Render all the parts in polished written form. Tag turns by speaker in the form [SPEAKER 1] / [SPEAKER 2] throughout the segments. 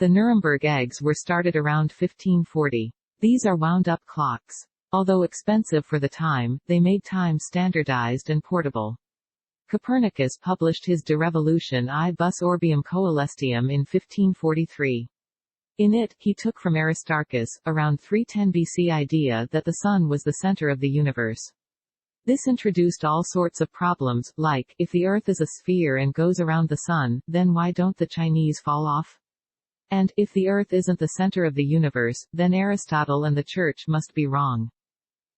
[SPEAKER 1] The Nuremberg eggs were started around 1540. These are wound-up clocks. Although expensive for the time, they made time standardized and portable. Copernicus published his De Revolutione bus Orbium Coelestium in 1543. In it, he took from Aristarchus, around 310 BC idea that the Sun was the center of the universe. This introduced all sorts of problems, like, if the Earth is a sphere and goes around the Sun, then why don't the Chinese fall off? And, if the Earth isn't the center of the universe, then Aristotle and the Church must be wrong.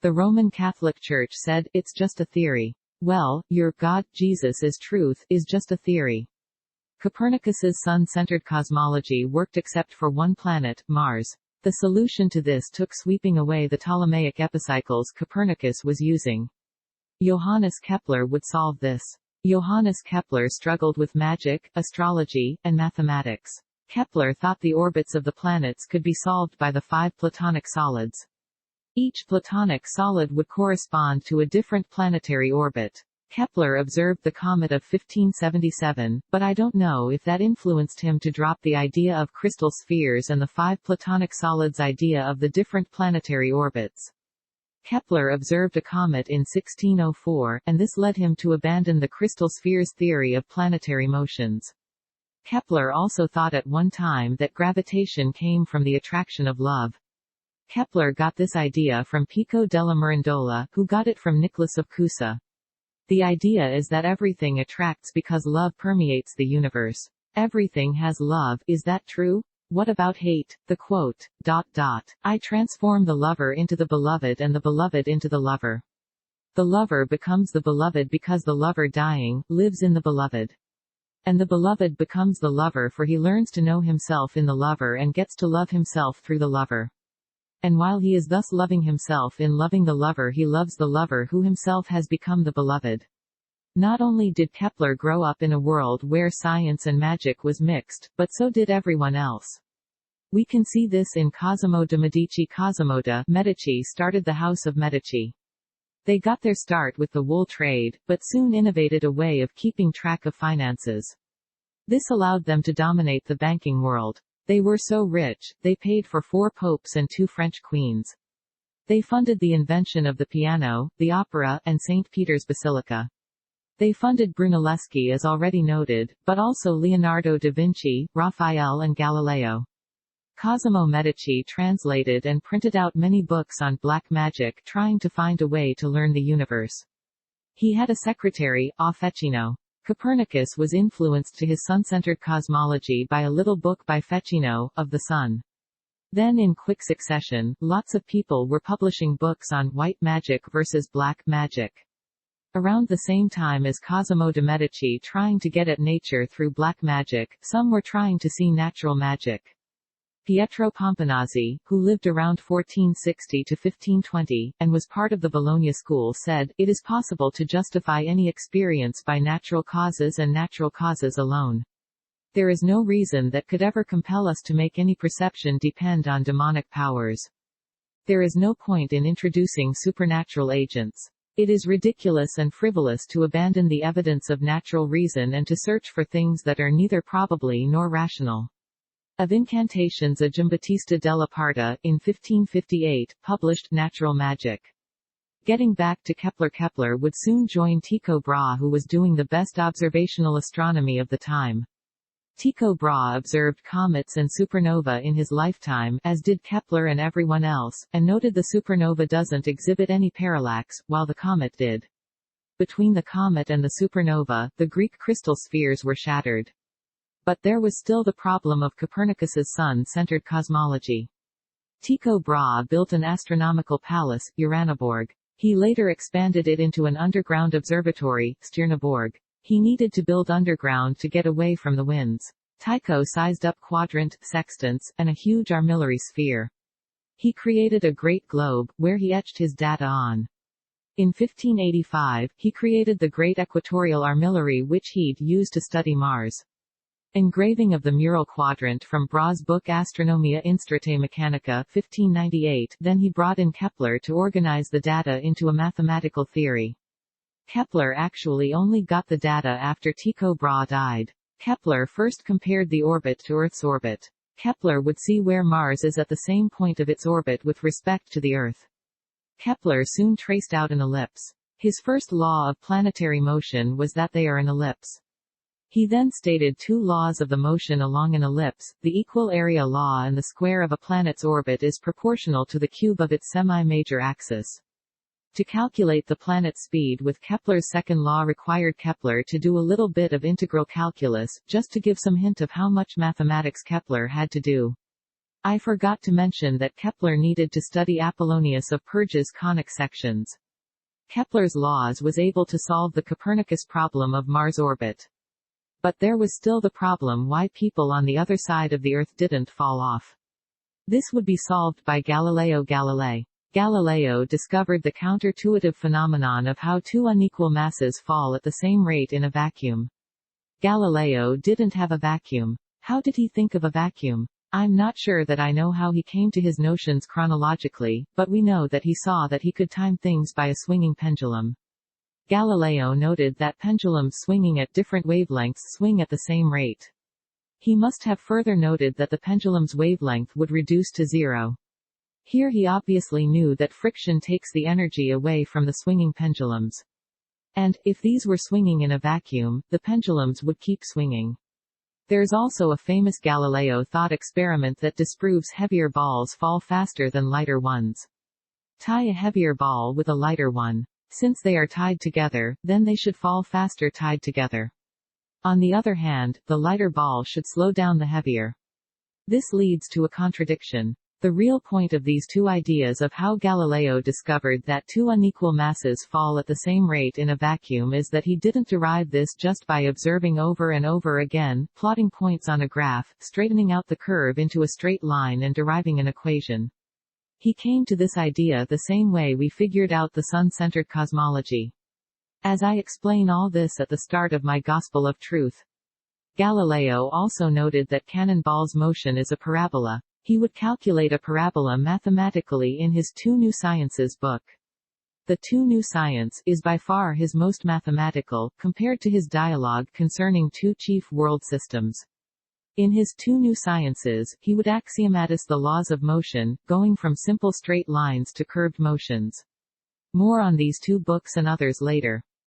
[SPEAKER 1] The Roman Catholic Church said, it's just a theory. Well, your God, Jesus is truth, is just a theory. Copernicus's sun-centered cosmology worked except for one planet, Mars. The solution to this took sweeping away the Ptolemaic epicycles Copernicus was using. Johannes Kepler would solve this. Johannes Kepler struggled with magic, astrology, and mathematics. Kepler thought the orbits of the planets could be solved by the 5 Platonic solids. Each Platonic solid would correspond to a different planetary orbit. Kepler observed the comet of 1577, but I don't know if that influenced him to drop the idea of crystal spheres and the 5 Platonic solids idea of the different planetary orbits. Kepler observed a comet in 1604, and this led him to abandon the crystal spheres theory of planetary motions. Kepler also thought at one time that gravitation came from the attraction of love. Kepler got this idea from Pico della Mirandola, who got it from Nicholas of Cusa. The idea is that everything attracts because love permeates the universe. Everything has love, is that true? What about hate? The quote, ... I transform the lover into the beloved and the beloved into the lover. The lover becomes the beloved because the lover dying, lives in the beloved. And the beloved becomes the lover for he learns to know himself in the lover and gets to love himself through the lover. And while he is thus loving himself in loving the lover he loves the lover who himself has become the beloved. Not only did Kepler grow up in a world where science and magic was mixed, but so did everyone else. We can see this in Cosimo de' Medici. Cosimo de' Medici started the House of Medici. They got their start with the wool trade, but soon innovated a way of keeping track of finances. This allowed them to dominate the banking world. They were so rich, they paid for 4 popes and 2 French queens. They funded the invention of the piano, the opera, and St. Peter's Basilica. They funded Brunelleschi as already noted, but also Leonardo da Vinci, Raphael and Galileo. Cosimo Medici translated and printed out many books on black magic trying to find a way to learn the universe. He had a secretary, a Ficino. Copernicus was influenced to his sun-centered cosmology by a little book by Ficino, of the Sun. Then in quick succession, lots of people were publishing books on white magic versus black magic. Around the same time as Cosimo de' Medici trying to get at nature through black magic, some were trying to see natural magic. Pietro Pomponazzi, who lived around 1460 to 1520, and was part of the Bologna school said, it is possible to justify any experience by natural causes and natural causes alone. There is no reason that could ever compel us to make any perception depend on demonic powers. There is no point in introducing supernatural agents. It is ridiculous and frivolous to abandon the evidence of natural reason and to search for things that are neither probably nor rational. Of incantations, Giambattista della Porta, in 1558, published Natural Magic. Getting back to Kepler, Kepler would soon join Tycho Brahe, who was doing the best observational astronomy of the time. Tycho Brahe observed comets and supernova in his lifetime, as did Kepler and everyone else, and noted the supernova doesn't exhibit any parallax, while the comet did. Between the comet and the supernova, the Greek crystal spheres were shattered. But there was still the problem of Copernicus's sun-centered cosmology. Tycho Brahe built an astronomical palace, Uraniborg. He later expanded it into an underground observatory, Stjärneborg. He needed to build underground to get away from the winds. Tycho sized up quadrant, sextants, and a huge armillary sphere. He created a great globe, where he etched his data on. In 1585, he created the Great Equatorial Armillary which he'd use to study Mars. Engraving of the mural quadrant from Brahe's book Astronomia Instrate Mechanica 1598, then he brought in Kepler to organize the data into a mathematical theory. Kepler actually only got the data after Tycho Brahe died. Kepler first compared the orbit to Earth's orbit. Kepler would see where Mars is at the same point of its orbit with respect to the Earth. Kepler soon traced out an ellipse. His first law of planetary motion was that they are an ellipse. He then stated two laws of the motion along an ellipse: the equal area law and the square of a planet's orbit is proportional to the cube of its semi-major axis. To calculate the planet's speed with Kepler's second law required Kepler to do a little bit of integral calculus, just to give some hint of how much mathematics Kepler had to do. I forgot to mention that Kepler needed to study Apollonius of Perga's conic sections. Kepler's laws was able to solve the Copernicus problem of Mars orbit. But there was still the problem why people on the other side of the Earth didn't fall off. This would be solved by Galileo Galilei. Galileo discovered the counterintuitive phenomenon of how two unequal masses fall at the same rate in a vacuum. Galileo didn't have a vacuum. How did he think of a vacuum? I'm not sure that I know how he came to his notions chronologically, but we know that he saw that he could time things by a swinging pendulum. Galileo noted that pendulums swinging at different wavelengths swing at the same rate. He must have further noted that the pendulum's wavelength would reduce to zero. Here he obviously knew that friction takes the energy away from the swinging pendulums. And, if these were swinging in a vacuum, the pendulums would keep swinging. There's also a famous Galileo thought experiment that disproves heavier balls fall faster than lighter ones. Tie a heavier ball with a lighter one. Since they are tied together, then they should fall faster tied together. On the other hand, the lighter ball should slow down the heavier. This leads to a contradiction. The real point of these two ideas of how Galileo discovered that two unequal masses fall at the same rate in a vacuum is that he didn't derive this just by observing over and over again, plotting points on a graph, straightening out the curve into a straight line and deriving an equation. He came to this idea the same way we figured out the sun-centered cosmology. As I explain all this at the start of my Gospel of Truth. Galileo also noted that cannonball's motion is a parabola. He would calculate a parabola mathematically in his Two New Sciences book. The Two New Science is by far his most mathematical, compared to his dialogue concerning two chief world systems. In his Two New Sciences, he would axiomatize the laws of motion, going from simple straight lines to curved motions. More on these two books and others later.